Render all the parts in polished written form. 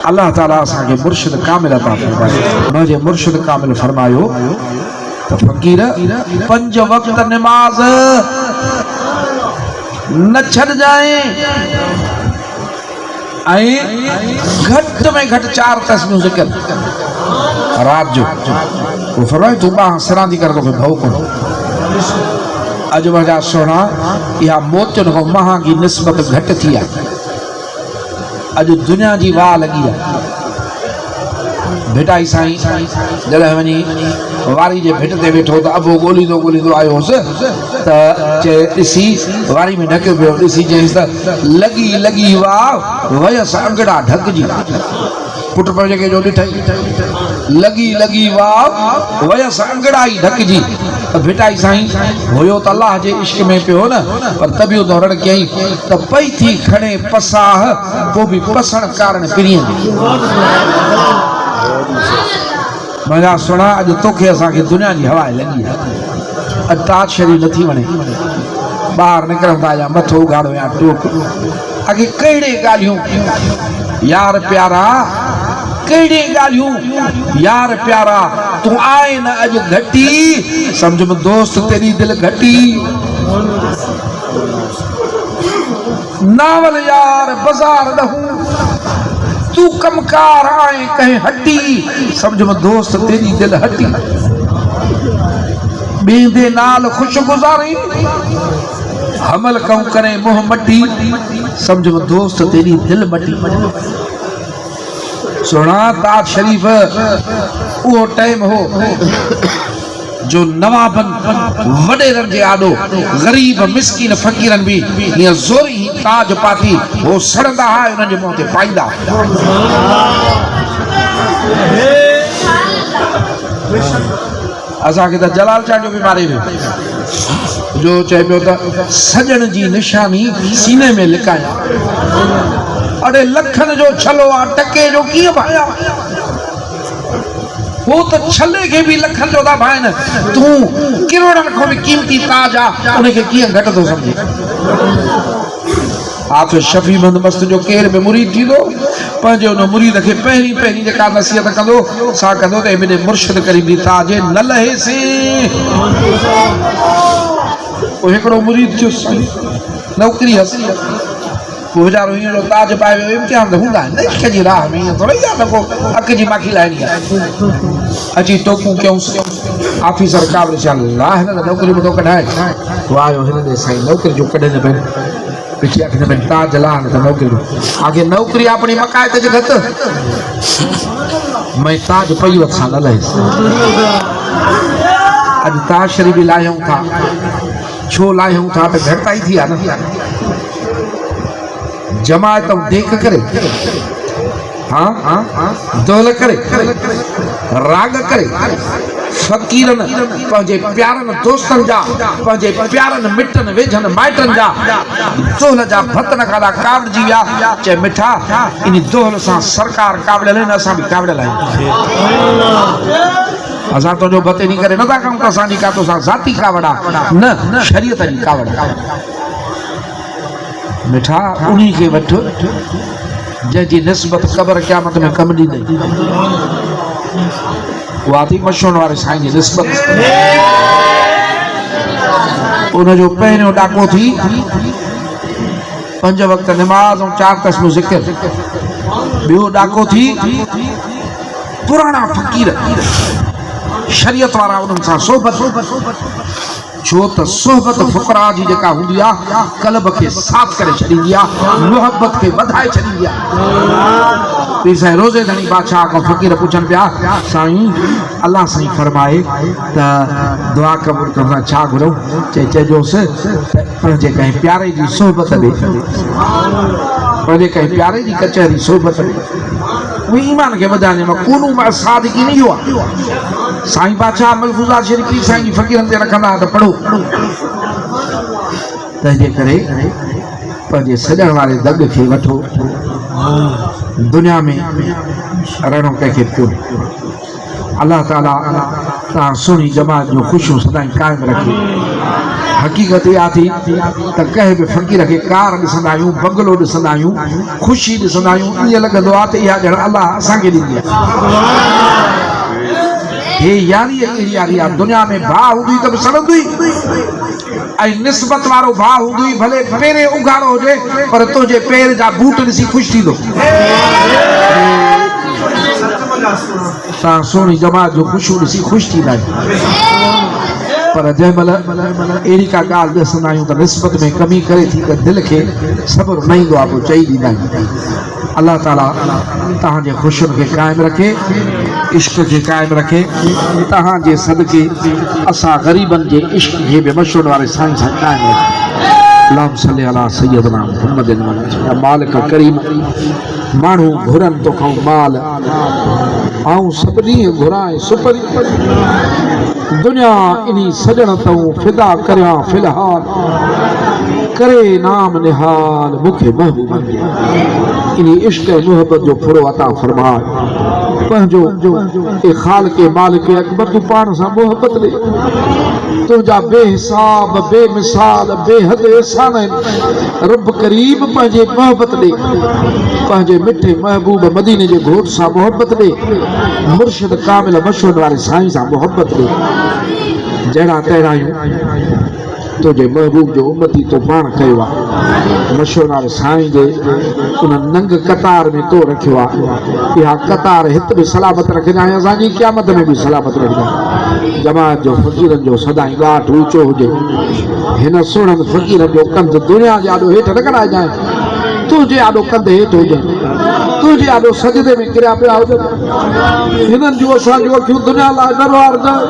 अल्लाह ताला असांखे मुर्शिद कामिल अता फरमायो। उनजे मुर्शिद कामिल फरमायो त फ़कीर 5 वक्त नमाज न छॾजाए ऐं घट में घट 4 तस्बीहूं ज़िक्र रात जो। वो फरमायो तू बाह सरांदी कर तो भव को अज वजा सोना या मोतियुन खां महांगी निस्बत घट थी आहे। अज दुनिया जी वाह लगी है भेटाई साईं जॾहिं वञी वारी जे भेट ते वेठो त अबो ॻोल्हींदो आयो हुउसि त चए ॾिसी वारी में ढकियो पियो ॾिसी चयईंसि त लगी वाह वयसि अंगड़ा ढकजी। पुट पंहिंजे खे जो ॾिठई लगी वाह वयसि अंगड़ा ई ढकजी। त भेटाई साईं हुयो त अल्लाह जे इश्क में पियो न पर तबियो दौड़ कयईं त पई थी खणे पसाह पोइ बि पसण कारण पिरियन। मजा सुना अज तोखे असांखे दुनिया जी हवा लगी है। अटाच शरीर नथी वणे ॿाहिरि निकिरंदा या मथो उघाड़ो या टोक अॻे कहिड़े ॻाल्हियूं यार प्यारा कहिड़े ॻाल्हियूं यार प्यारा तूं आए न अज घटी समझ में दोस्त तेरी दिल घटी। नावल यार बाजार रहूं तू कमकार आए कहीं हटी समझ में दोस्त तेरी दिल हटी। बेंदे नाल खुश गुजारी हमल कऊं करे मुंह मटी समझ में दोस्त तेरी दिल मटी। सोना ताज शरीफ वो टाइम हो जो नवाबन वडेरन जे आडो गरीब मिस्किन फकीरन भी ये जोरी ताज पाती वो सड़दा है उन जे मुंह ते पाईंदा। असांखे त जलाल चांडियो भी मारे वियो जो चए पियो त सजण जी निशानी सीने में लिकाया। अरे लखन जो छलो आ टके जो कीअं भाया वो तो छले के भी लखन जो था भाई न तू किरोड़न को भी कीमती ताज आ उन्हें के कीअं घट तो समझे। आप शफी बंद मस्त जो केर में मुरीद थी दो पंहिंजे उन मुरीद खे पहिरीं जेका नसीहत कंदो सा कंदो त मेरे मुर्शिद करीम दी ताज न लहे से। ओ हिकड़ो मुरीद थियो नौकरी हसी वो बेचारो हीअं ताज पाए वियो इम्तिहान त हूंदा आहिनि न इश्क जी राह में ईअं थोरी आहे न को अख जी माखी लाइणी आहे अची टोकूं कयूंसि ऑफिसर काबिल अल्लाह हिन नौकरी में थो कढाए वायो हिन ॾे साईं नौकरी जो कढे न पई पिछले अखिन में ताज ला न नौकरी आगे नौकरी अपनी मकायत जे घत मैं ताज पई वठ सां न लहिसि। अॼु ताज शरीफ बि लाहियूं था छो लाहियूं था त घटिताई थी आहे न जमात देख करे हाँ दौल करे राग करे फकीरन पंहिंजे प्यारन दोस्तन जा पंहिंजे प्यारन मिटन वेझन माइटन जा दोहल जा भत न खाधा कावड़जी विया चे मिठा इन दोहल सां सरकार कावड़ियल आहिनि असां बि कावड़ियल आहियूं। असां तुंहिंजो भते नहीं करे नथा कयूं त असांजी का तो ज़ाती कावड़ा न शरीयत जी कावड़ा मिठा उन्हीं के वठ जंहिंजी निस्बत क़बर क़यामत में कम ॾींदई उहा थी मशहूर वारे साईं जी निस्बत। उनजो पहिरियों ॾाको थी 5 वक्त नमाज और 4 तस्बीहूं ज़िक्र। ॿियो ॾाको थी पुराना फ़कीर शरीयत वारा उन्हनि सां सोबत छो त सोहबत फुकरा जी जेका हूंदी आहे कल्ब खे साफ़ करे छॾींदी आहे मोहब्बत खे वधाए छॾींदी आहे। पीर साईं रोज़े धणी बादशाह खां फ़कीर पुछनि पिया साईं अल्लाह साईं फरमाए त दुआ क़बूल कंदा छा घुरूं चइजोसि पंहिंजे कंहिं प्यारे जी सोहबत ॾे पंहिंजे कंहिं प्यारे जी कचहरी सोहबत ॾे उहे ईमान खे वधाइण में कूनू मां सादिकी नहीं हुआ। साईं बादशाह मलफूज़ात शरीफ पीर साईं जी फ़कीरनि ते रखंदा त पढ़ो तंहिंजे करे पंहिंजे सॼण वारे दग खे वठो दुनिया में रहणो कंहिंखे पियो। अल्लाह ताला तव्हां सुहिणी जमात जो ख़ुशियूं सदाईं क़ाइमु रखे। हकीकत इहा थी त कंहिं बि फ़क़ीर खे कार ॾिसंदा आहियूं, बंगलो ॾिसंदा आहियूं, ख़ुशी ॾिसंदा आहियूं, ईअं लॻंदो आहे त इहा ॼण अलाह असांखे ॾिनी आहे। हे यारी अहिड़ी यारी आहे, दुनिया में भाउ हूंदी त बि सड़ंदी ऐं निस्बत वारो भाउ हूंदी भले पेरे उघाड़ो हुजे पर तुंहिंजे पेर जा बूट ॾिसी ख़ुशि थींदो। तव्हां सोणी जमात जो ख़ुशियूं ॾिसी ख़ुशि थींदा आहियो पर जंहिं महिल अहिड़ी का ॻाल्हि ॾिसंदा आहियूं त निस्बत में कमी करे थी त दिलि खे सब्र न ईंदो आहे, पोइ चई ॾींदा आहियूं। अल्लाह ताला तव्हांजे ख़ुशियुनि खे क़ाइमु रखे, इश्क खे क़ाइमु रखे। तव्हांजे सदके असां ग़रीबनि जे इश्क खे बि मशहूर वारे साईं सां क़ाइमु रखे। अल्लाहुम्मा सल्ली अला सय्यदना मुहम्मदिन मालिक करीम। माण्हू घुरनि तोखां माल, आऊं सभिनी घुराए सुपरी, दुनिया इन्ही सजण तऊं फिदा करियां फ़िलहाल, करे नाम निहाल मूंखे महबूब इन्ही इश्क मोहब्बत जो फुरो अता फरमाए। पंहिंजो ए खाल के माल के अकबर तूं पाण सां मोहब्बत ॾे, तुंहिंजा बेहिसाब बेमिसाल बेहद एहसान आहिनि। रब करीम पंहिंजे मोहब्बत ॾे, पंहिंजे मिठे महबूब मदीने जे घोट सां मोहब्बत ॾे, मुर्शिद कामिल मशहूर वारे साईं सां मोहब्बत ॾे। जहिड़ा तहिड़ा आहियूं तुंहिंजे महबूब जो उम्मती तो पाण कयो आहे। मशहूर वारे साईं जे उन नंग कतार में तो रखियो आहे। इहा कतार हित बि सलामत रखंदा ऐं असांजी क़यामत में बि सलामत रखंदा। जमात जो फ़क़ीरनि जो सदाईं ॻाठ ऊचो हुजे, हिन सुहिणनि फ़क़ीरनि जो कंध दुनिया जे आॾो हेठि न कराइजांइ, तुंहिंजे आॾो कंध हेठि हुजनि, तुंहिंजे आॾो सजदे में किरिया पिया हुजनि। हिननि जूं असांजूं अखियूं दुनिया लाइ न रुआरजांइ,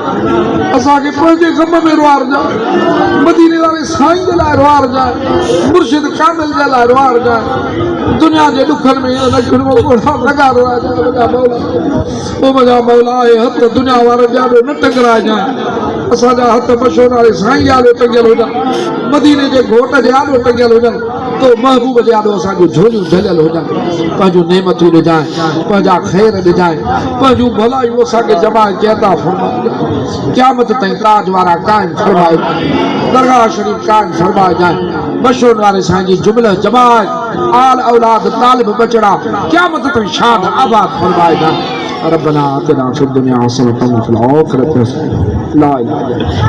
असांखे पंहिंजे ग़म में रुआरजांइ, मदीने वारे साईं जे लाइ रुआरजांइ, मुर्शिद कामिल जे लाइ रुआरजांइ। दुनिया जे ॾुखनि में लॻा रुआरजांइ। ओ मुंहिंजा मौला हे हथ दुनिया वारनि जे आॾो न टकराइजांइ, असांजा हथ मशहूर वारे साईं जे आॾो टंगियल हुजनि, मदीने जे घोट जे आॾो टंगियल हुजनि, तो महबूब जे आॾो असांजूं झोलियूं झलियल हुजनि। पंहिंजूं नेमतूं ॾिजांइ, पंहिंजा ख़ैर ॾिजांइ, पंहिंजूं भलायूं असांखे जमाए के अता फरमाए। क़यामत ताईं ताज वारा क़ाइमु फरमाए, दरगाह शरीफ़ क़ाइमु फरमाइजांइ। मशहूर वारे साईं जी जुमिल जमात आल औलाद तालिब बचड़ा क़यामत ताईं शाद आबाद फरमाइजांइ। रब्बना आतिना फ़िद दुनिया हसनतन व फ़िल आख़िरति हसनतन। ला इलाहा इल्लल्लाह।